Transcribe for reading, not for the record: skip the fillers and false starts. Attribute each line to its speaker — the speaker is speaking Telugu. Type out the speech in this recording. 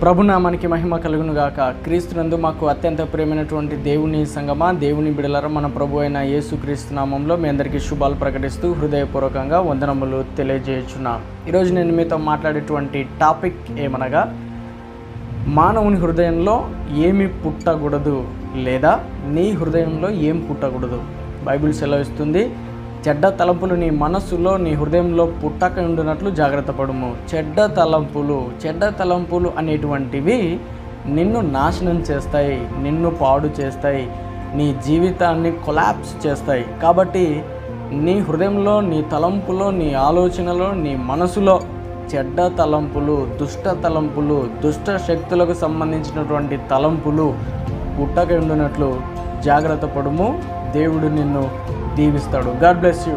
Speaker 1: ప్రభునామానికి మహిమ కలుగును గాక. క్రీస్తునందు మాకు అత్యంత ప్రియమైనటువంటి దేవుని సంగమా, దేవుని బిడలరా, మన ప్రభు అయిన యేసుక్రీస్తు నామంలో మీ అందరికీ శుభాలు ప్రకటిస్తూ హృదయపూర్వకంగా వందనములు తెలియజేయుచున్నాం. ఈరోజు నేను మీతో మాట్లాడేటువంటి టాపిక్ ఏమనగా, మానవుని హృదయంలో ఏమి పుట్టకూడదు లేదా నీ హృదయంలో ఏం పుట్టకూడదు. బైబిల్ సెలవిస్తుంది, చెడ్డ తలంపులు నీ మనస్సులో నీ హృదయంలో పుట్టక ఉండునట్లు జాగ్రత్త పడుము. చెడ్డ తలంపులు అనేటువంటివి నిన్ను నాశనం చేస్తాయి, నిన్ను పాడు చేస్తాయి, నీ జీవితాన్ని కొలాప్స్ చేస్తాయి. కాబట్టి నీ హృదయంలో, నీ తలంపులో, నీ ఆలోచనలో, నీ మనసులో చెడ్డ తలంపులు, దుష్ట శక్తులకు సంబంధించినటువంటి తలంపులు పుట్టక ఉండునట్లు జాగ్రత్త పడుము. దేవుడు నిన్ను దీవిస్తాడు. God bless you.